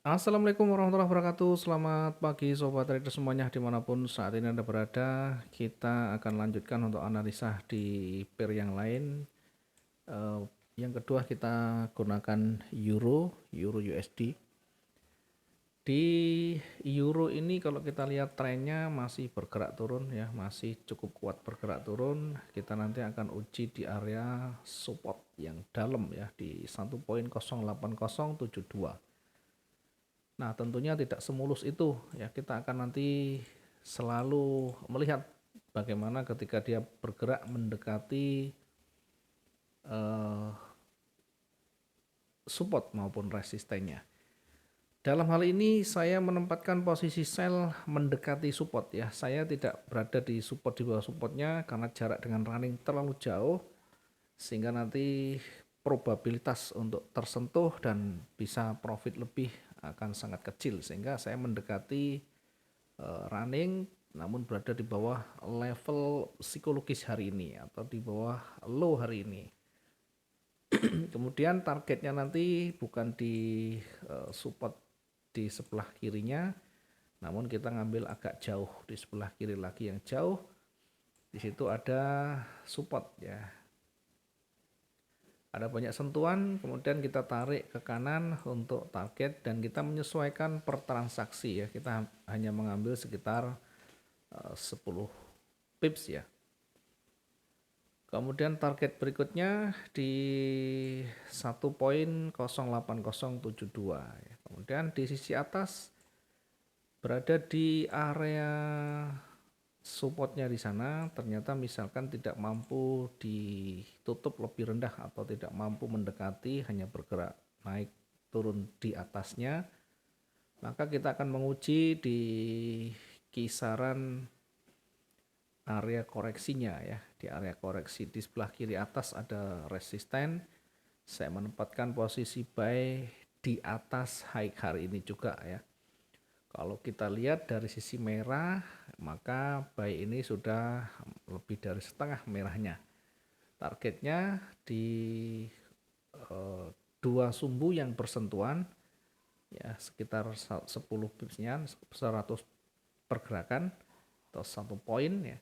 Assalamualaikum warahmatullahi wabarakatuh. Selamat pagi sobat trader semuanya dimanapun saat ini Anda berada. Kita akan lanjutkan untuk analisa di pair yang lain. Eh, yang kedua kita gunakan Euro USD. Di Euro ini kalau kita lihat trennya masih bergerak turun ya, masih cukup kuat bergerak turun. Kita nanti akan uji di area support yang dalam ya di 1.08072. Nah, tentunya tidak semulus itu ya. Kita akan nanti selalu melihat bagaimana ketika dia bergerak mendekati eh, support maupun resistennya. Dalam hal ini saya menempatkan posisi sell mendekati support ya. Saya tidak berada di support di bawah supportnya karena jarak dengan running terlalu jauh sehingga nanti probabilitas untuk tersentuh dan bisa profit lebih akan sangat kecil, sehingga saya mendekati running namun berada di bawah level psikologis hari ini atau di bawah low hari ini. Kemudian targetnya nanti bukan di support di sebelah kirinya, namun kita ngambil agak jauh di sebelah kiri lagi yang jauh. Di situ ada support ya. Ada banyak sentuhan, kemudian kita tarik ke kanan untuk target dan kita menyesuaikan per transaksi ya. Kita hanya mengambil sekitar 10 pips ya. Kemudian target berikutnya di 1.08072 ya. Kemudian di sisi atas berada di area supportnya di sana, ternyata misalkan tidak mampu ditutup lebih rendah atau tidak mampu mendekati, hanya bergerak naik turun di atasnya, maka kita akan menguji di kisaran area koreksinya ya. Di area koreksi di sebelah kiri atas ada resisten. Saya menempatkan posisi buy di atas high hari ini juga ya. Kalau kita lihat dari sisi merah, maka buy ini sudah lebih dari setengah merahnya. Targetnya di dua sumbu yang bersentuhan ya, sekitar 10 pipsnya, 100 pergerakan atau 1 poin ya.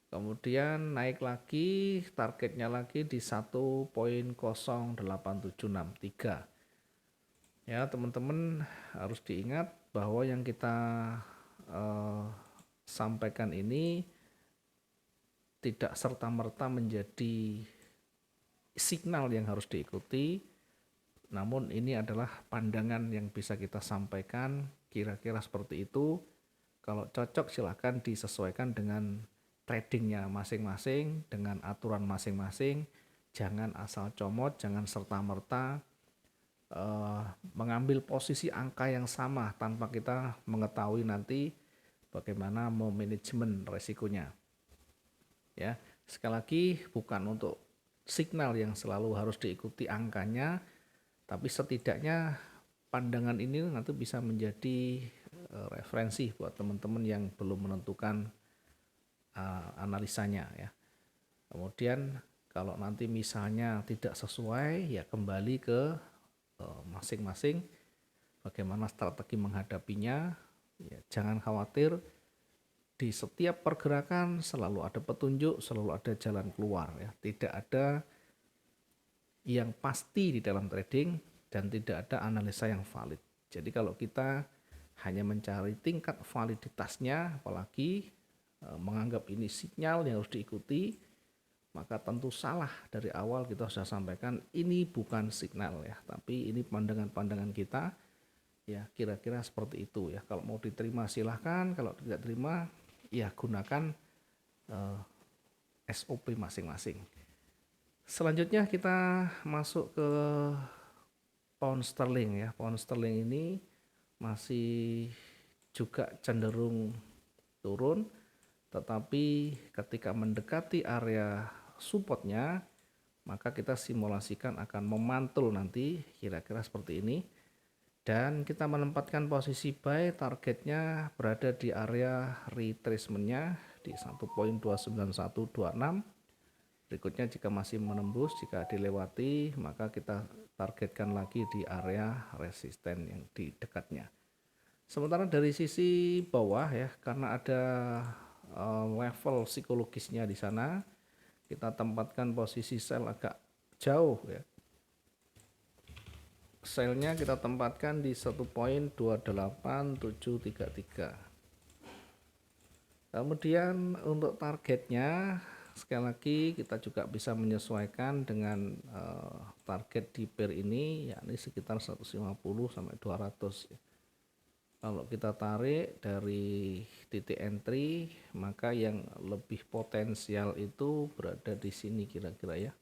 Kemudian naik lagi, targetnya lagi di 1.08763 ya. Teman-teman harus diingat bahwa yang kita eh, sampaikan ini tidak serta-merta menjadi signal yang harus diikuti, namun ini adalah pandangan yang bisa kita sampaikan kira-kira seperti itu. Kalau cocok silahkan disesuaikan dengan tradingnya masing-masing, dengan aturan masing-masing. Jangan asal comot, jangan serta-merta mengambil posisi angka yang sama tanpa kita mengetahui nanti bagaimana memanajemen resikonya. Ya, sekali lagi bukan untuk signal yang selalu harus diikuti angkanya, tapi setidaknya pandangan ini nanti bisa menjadi referensi buat teman-teman yang belum menentukan analisanya ya. Kemudian kalau nanti misalnya tidak sesuai ya kembali ke masing-masing bagaimana strategi menghadapinya ya. Jangan khawatir, di setiap pergerakan selalu ada petunjuk, selalu ada jalan keluar ya. Tidak ada yang pasti di dalam trading dan tidak ada analisa yang valid. Jadi kalau kita hanya mencari tingkat validitasnya, apalagi menganggap ini sinyal yang harus diikuti, maka tentu salah. Dari awal kita sudah sampaikan ini bukan signal ya, tapi ini pandangan-pandangan kita ya, kira-kira seperti itu ya. Kalau mau diterima silahkan, kalau tidak terima ya gunakan SOP masing-masing. Selanjutnya kita masuk ke pound sterling ya. Pound sterling ini masih juga cenderung turun, tetapi ketika mendekati area supportnya maka kita simulasikan akan memantul nanti kira-kira seperti ini, dan kita menempatkan posisi buy, targetnya berada di area retracementnya di 1.29126 Berikutnya jika masih menembus, jika dilewati, maka kita targetkan lagi di area resisten yang di dekatnya. Sementara dari sisi bawah ya, karena ada level psikologisnya di sana, kita tempatkan posisi sell agak jauh ya. Selnya kita tempatkan di 1.28733. Kemudian untuk targetnya sekali lagi kita juga bisa menyesuaikan dengan target di pair ini, yakni sekitar 150 sampai 200 ya. Kalau kita tarik dari titik entry, maka yang lebih potensial itu berada di sini kira-kira ya.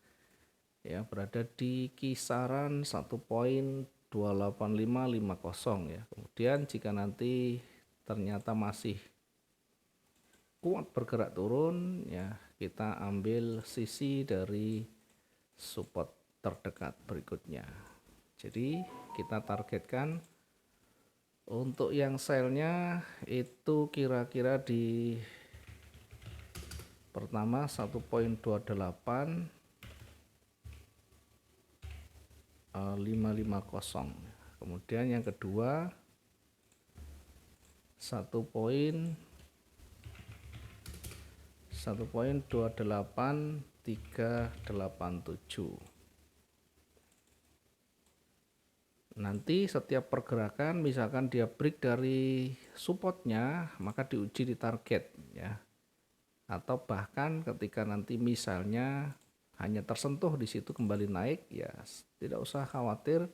Ya, berada di kisaran 1.28550 ya. Kemudian jika nanti ternyata masih kuat bergerak turun ya, kita ambil sisi dari support terdekat berikutnya. Jadi kita targetkan untuk yang selnya itu kira-kira di pertama 1.28 550. Kemudian yang kedua 1.28387. Nanti setiap pergerakan misalkan dia break dari supportnya, maka diuji di target ya. Atau bahkan ketika nanti misalnya hanya tersentuh di situ kembali naik, ya tidak usah khawatir,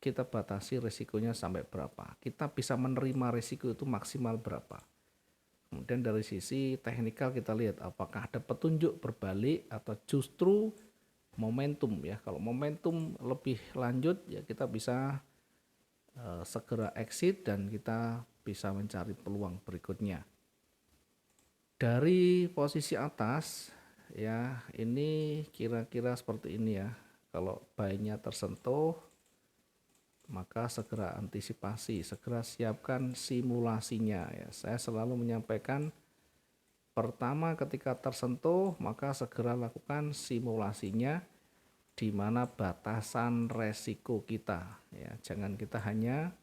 kita batasi risikonya sampai berapa. Kita bisa menerima risiko itu maksimal berapa. Kemudian dari sisi teknikal kita lihat apakah ada petunjuk berbalik atau justru momentum ya. Kalau momentum lebih lanjut ya kita bisa segera exit dan kita bisa mencari peluang berikutnya. Dari posisi atas ya, ini kira-kira seperti ini ya. Kalau buy-nya tersentuh, maka segera antisipasi, segera siapkan simulasinya ya. Saya selalu menyampaikan pertama ketika tersentuh maka segera lakukan simulasinya di mana batasan resiko kita ya. Jangan kita hanya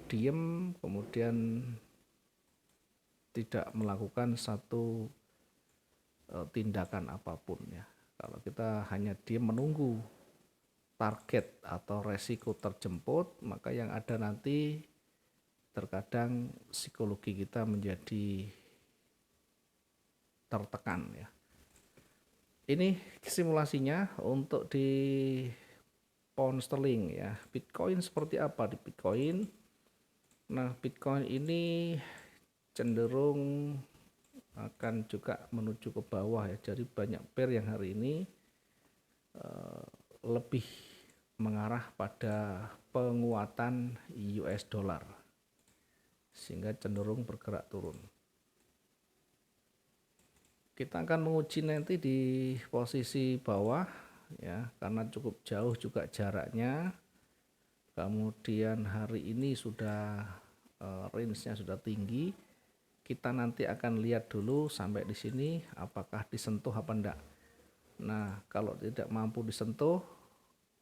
diem kemudian tidak melakukan satu tindakan apapun ya. Kalau kita hanya diem menunggu target atau resiko terjemput, maka yang ada nanti terkadang psikologi kita menjadi tertekan ya. Ini simulasinya untuk di pound sterling ya. Bitcoin seperti apa di Bitcoin? Nah, Bitcoin ini cenderung akan juga menuju ke bawah ya. Jadi banyak pair yang hari ini lebih mengarah pada penguatan US dollar sehingga cenderung bergerak turun. Kita akan menguji nanti di posisi bawah ya, karena cukup jauh juga jaraknya. Kemudian hari ini sudah range-nya sudah tinggi. Kita nanti akan lihat dulu sampai di sini apakah disentuh apa enggak. Nah, kalau tidak mampu disentuh,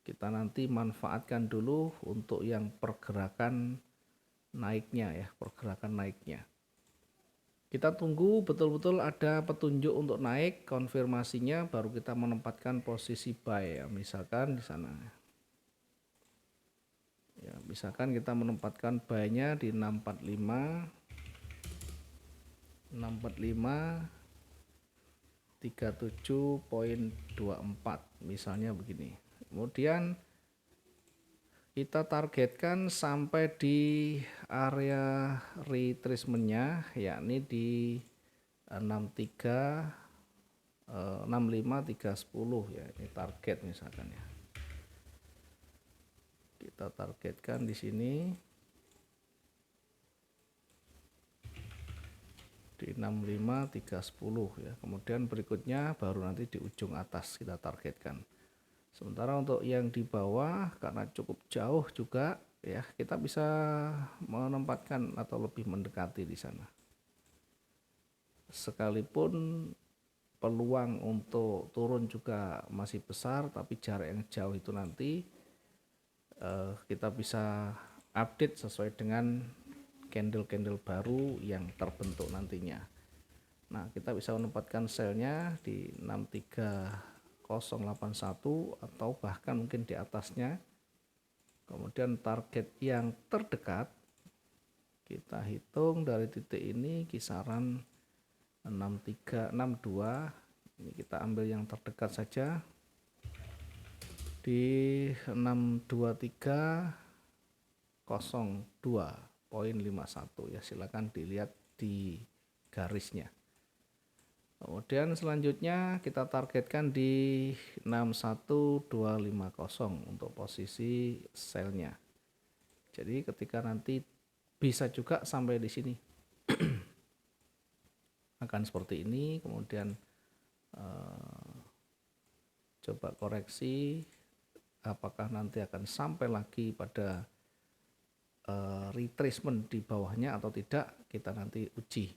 kita nanti manfaatkan dulu untuk yang pergerakan naiknya ya, pergerakan naiknya. Kita tunggu betul-betul ada petunjuk untuk naik, konfirmasinya baru kita menempatkan posisi buy ya. Misalkan di sana. Ya, misalkan kita menempatkan buy-nya di 645 37.24 misalnya begini. Kemudian kita targetkan sampai di area retracement-nya yakni di 65.310 ya, ini target misalkan ya. Kita targetkan di sini di 65.310 ya. Kemudian berikutnya baru nanti di ujung atas kita targetkan. Sementara untuk yang di bawah karena cukup jauh juga ya, kita bisa menempatkan atau lebih mendekati di sana. Sekalipun peluang untuk turun juga masih besar, tapi jarak yang jauh itu nanti kita bisa update sesuai dengan candle-candle baru yang terbentuk nantinya. Nah, kita bisa menempatkan selnya di 63081 atau bahkan mungkin di atasnya. Kemudian target yang terdekat kita hitung dari titik ini kisaran 6362. Ini kita ambil yang terdekat saja di 62302.51 ya, silakan dilihat di garisnya. Kemudian selanjutnya kita targetkan di 61250 untuk posisi selnya. Jadi ketika nanti bisa juga sampai di sini akan seperti ini, kemudian coba koreksi apakah nanti akan sampai lagi pada retracement di bawahnya atau tidak, kita nanti uji.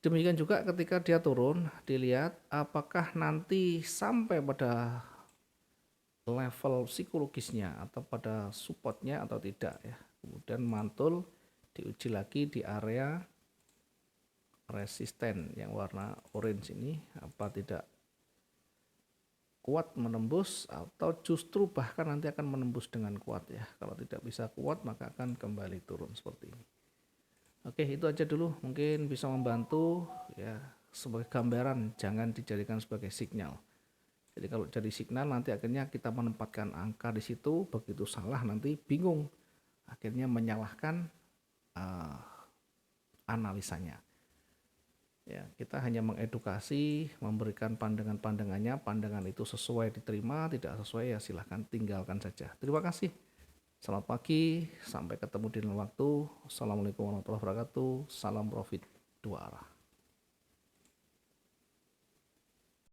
Demikian juga ketika dia turun, dilihat apakah nanti sampai pada level psikologisnya atau pada supportnya atau tidak ya. Kemudian mantul, diuji lagi di area resisten yang warna orange ini, apa tidak kuat menembus atau justru bahkan nanti akan menembus dengan kuat ya. Kalau tidak bisa kuat maka akan kembali turun seperti ini. Oke, itu aja dulu, mungkin bisa membantu ya sebagai gambaran, jangan dijadikan sebagai signal. Jadi kalau jadi signal nanti akhirnya kita menempatkan angka di situ, begitu salah nanti bingung, akhirnya menyalahkan analisanya. Ya, kita hanya mengedukasi, memberikan pandangan-pandangannya, pandangan itu sesuai diterima, tidak sesuai ya silahkan tinggalkan saja. Terima kasih. Selamat pagi, sampai ketemu di lain waktu. Assalamualaikum warahmatullahi wabarakatuh. Salam profit dua arah.